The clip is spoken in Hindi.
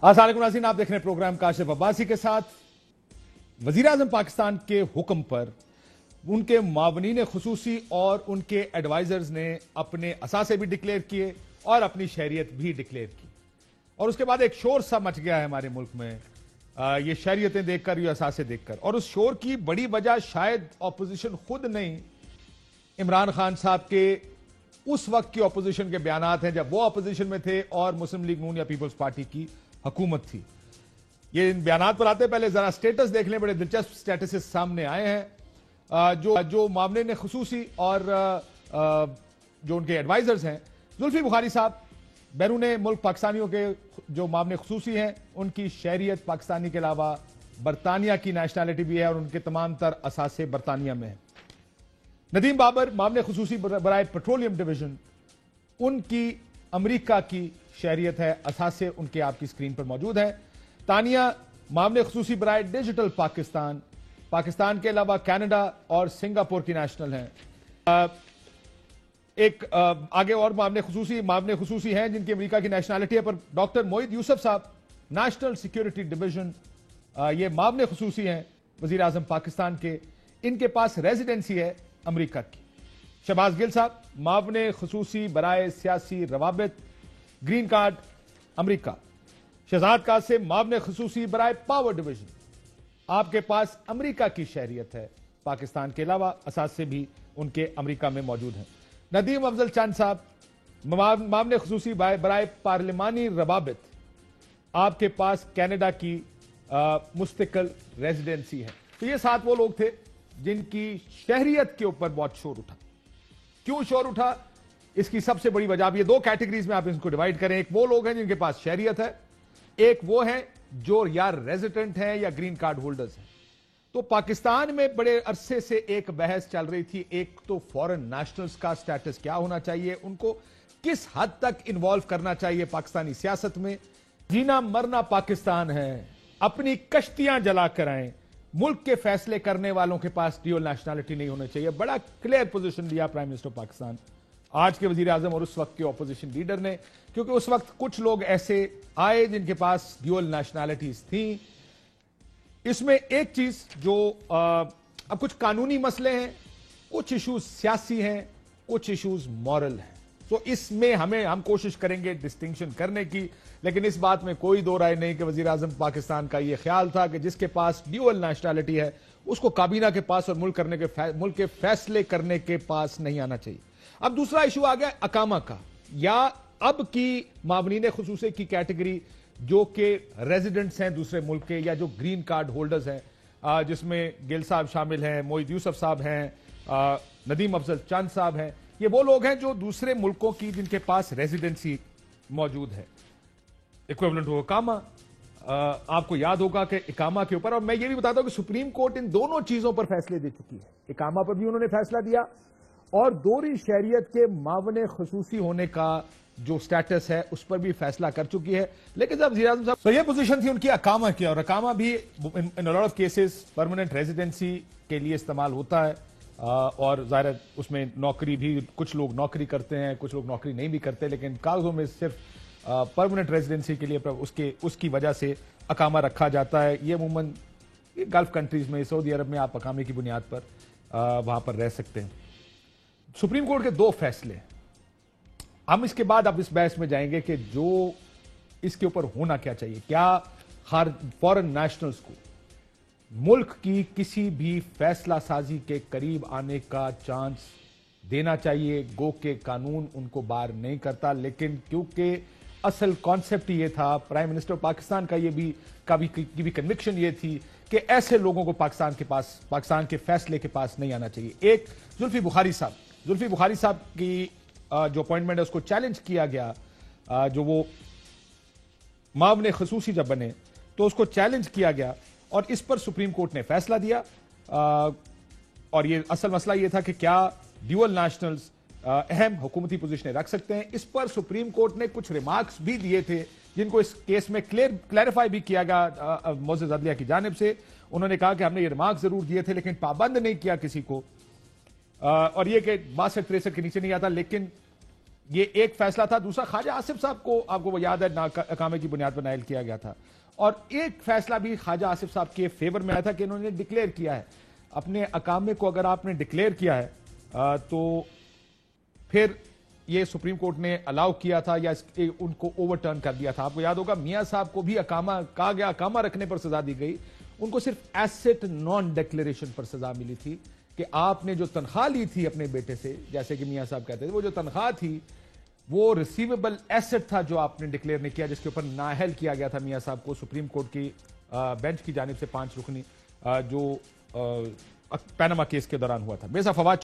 अस्सलाम नाज़रीन, आप देख रहे हैं प्रोग्राम काशिफ अब्बासी के साथ। वजीर आजम पाकिस्तान के हुक्म पर उनके मावनीन खुसूसी और उनके एडवाइजर्स ने अपने असासे भी डिक्लेयर किए और अपनी शहरियत भी डिक्लेयर की, और उसके बाद एक शोर सा मच गया है हमारे मुल्क में ये शहरियतें देखकर, ये असासे देखकर। और उस शोर की बड़ी वजह शायद ऑपोजिशन खुद नहीं, इमरान खान साहब के उस वक्त की ऑपोजिशन के बयानात हैं जब वो ऑपोजिशन में थे और मुस्लिम लीग नून या पीपल्स पार्टी की हुकूमत थी। ये इन बयानात पर आते पहले जरा स्टेटस देख लें। बड़े दिलचस्प स्टेटस सामने आए हैं जो मामले ने खुसूसी और जो उनके एडवाइजर्स हैं, जुल्फी बुखारी साहब, बैरून मुल्क पाकिस्तानियों के जो मामले खुसूसी हैं, उनकी शहरियत पाकिस्तानी के अलावा बरतानिया की नेशनैलिटी भी है और उनके तमाम तर असासे बरतानिया में है। नदीम बाबर, मामले खुसूसी बराए पेट्रोलियम डिवीजन, उनकी अमरीका की शहरियत है, असासे उनके आपकी स्क्रीन पर मौजूद है। तानिया, मामले खुसूसी बराए डिजिटल पाकिस्तान, पाकिस्तान के अलावा कनाडा और सिंगापुर की नेशनल हैं। आगे और मामले खुसूसी हैं जिनकी अमेरिका की नेशनैलिटी है, पर डॉक्टर मोहित यूसुफ साहब, नेशनल सिक्योरिटी डिवीजन, ये मामले खुसूसी हैं वजीर आजम पाकिस्तान के, इनके पास रेजिडेंसी है अमेरिका की। शहबाज गिल साहब, मामले खुसूसी बराए सियासी रवाबित, green card America. Shahzad Qasim, मामले खुसूसी बराए पावर डिवीजन, आपके पास अमेरिका की शहरियत है, पाकिस्तान के अलावा असासे भी उनके अमेरिका में मौजूद हैं। नदीम अफजल चंद साहब, मामले खुसूसी बराए पार्लिमानी रवाबित, आपके पास कनाडा की मुस्तकिल रेजिडेंसी है। तो ये 7 वो लोग थे जिनकी शहरियत के ऊपर बहुत शोर उठा। क्यों शोर उठा, इसकी सबसे बड़ी वजह, ये 2 कैटेगरीज में आप इसको डिवाइड करें। एक वो लोग हैं जिनके पास शहरियत है, एक वो हैं जो या रेजिडेंट हैं या ग्रीन कार्ड होल्डर्स हैं। तो पाकिस्तान में बड़े अरसे से एक बहस चल रही थी, एक तो फॉरेन नेशनल्स का स्टेटस क्या होना चाहिए, उनको किस हद तक इन्वॉल्व करना चाहिए पाकिस्तानी सियासत में। जीना मरना पाकिस्तान है, अपनी कश्तियां जला कर आए, मुल्क के फैसले करने वालों के पास ड्यूअल नेशनैलिटी नहीं होना चाहिए। बड़ा क्लियर पोजीशन लिया प्राइम मिनिस्टर पाकिस्तान, आज के वजीर आजम और उस वक्त के ऑपोजिशन लीडर ने, क्योंकि उस वक्त कुछ लोग ऐसे आए जिनके पास ड्यूअल नेशनैलिटीज थी। इसमें एक चीज जो अब कुछ कानूनी मसले हैं, कुछ इश्यूज सियासी हैं, कुछ इश्यूज मॉरल हैं। तो इसमें हम कोशिश करेंगे डिस्टिंक्शन करने की, लेकिन इस बात में कोई दो राय नहीं कि वजीर आजम पाकिस्तान का यह ख्याल था कि जिसके पास ड्यूअल नेशनैलिटी है उसको काबीना के पास और मुल्क के फैसले करने के पास नहीं आना चाहिए। अब दूसरा इशू आ गया अकामा का, या अब की मामनीन खुसूसी की कैटेगरी जो कि रेजिडेंट्स हैं दूसरे मुल्क के या जो ग्रीन कार्ड होल्डर्स हैं, जिसमें गिल साहब शामिल हैं, मोहित यूसुफ साहब हैं, नदीम अफजल चंद साहब हैं। ये वो लोग हैं जो दूसरे मुल्कों की जिनके पास रेजिडेंसी मौजूद है, इक्विवेलेंट हो इकामा। आपको याद होगा कि इकामा के ऊपर, और मैं ये भी बताता हूं कि सुप्रीम कोर्ट इन दोनों चीजों पर फैसले दे चुकी है। इकामा पर भी उन्होंने फैसला दिया और दोहरी शहरियत के मावने खुसूसी होने का जो स्टेटस है उस पर भी फैसला कर चुकी है। लेकिन जब वज़ीर आज़म साहब, तो ये पोजीशन थी उनकी अकामा की, और अकामा भी in lot of cases permanent residency के लिए इस्तेमाल होता है, और ज़ाहिर उसमें नौकरी भी, कुछ लोग नौकरी करते हैं, कुछ लोग नौकरी नहीं भी करते, लेकिन कागजों में सिर्फ परमानेंट रेजिडेंसी के लिए उसकी वजह से अकामा रखा जाता है। ये अमूमन गल्फ कंट्रीज में, सऊदी अरब में आप अकामे की बुनियाद पर वहां पर रह सकते हैं। सुप्रीम कोर्ट के 2 फैसले, हम इसके बाद अब इस बहस में जाएंगे कि जो इसके ऊपर होना क्या चाहिए। क्या हर फॉरेन नेशनल्स को मुल्क की किसी भी फैसला साजी के करीब आने का चांस देना चाहिए? गो के कानून उनको बाहर नहीं करता, लेकिन क्योंकि असल कॉन्सेप्ट ये था, प्राइम मिनिस्टर पाकिस्तान का ये भी की भी कन्विक्शन ये थी कि ऐसे लोगों को पाकिस्तान के फैसले के पास नहीं आना चाहिए। एक जुल्फी बुखारी साहब की जो अपॉइंटमेंट है उसको चैलेंज किया गया, जो वो मामले खुसूसी जब बने तो उसको चैलेंज किया गया और इस पर सुप्रीम कोर्ट ने फैसला दिया। और ये असल मसला ये था कि क्या ड्यूअल नेशनल्स अहम हुकूमती पोजीशनें रख सकते हैं। इस पर सुप्रीम कोर्ट ने कुछ रिमार्क्स भी दिए थे जिनको इस केस में क्लैरिफाई भी किया गया मोअज़्ज़ज़ अदलिया की जानिब से। उन्होंने कहा कि हमने ये रिमार्क्स जरूर दिए थे लेकिन पाबंद नहीं किया किसी को, और ये कि 62-63 के नीचे नहीं आता। लेकिन ये एक फैसला था। दूसरा, ख्वाजा आसिफ साहब को, आपको वो याद है, नाकामे की बुनियाद पर नायल किया गया था। और एक फैसला भी ख्वाजा आसिफ साहब के फेवर में आया था कि इन्होंने डिक्लेयर किया है अपने अकामे को। अगर आपने डिक्लेयर किया है तो फिर ये सुप्रीम कोर्ट ने अलाउ किया था या उनको ओवरटर्न कर दिया था। आपको याद होगा मियां साहब को भी अकामा कहा गया, अकामा रखने पर सजा दी गई। उनको सिर्फ एसेट नॉन डिक्लेरेशन पर सजा मिली थी कि आपने जो तनख्वाह ली थी अपने बेटे से, जैसे कि मियां साहब कहते थे, वो जो तनख्वाह थी वो रिसीवेबल एसेट था जो आपने डिक्लेयर नहीं किया, जिसके ऊपर नाअहल किया गया था मियां साहब को सुप्रीम कोर्ट की बेंच की जानिब से 5 रुकनी जो पैनामा केस के दौरान हुआ था। बेसा फवाद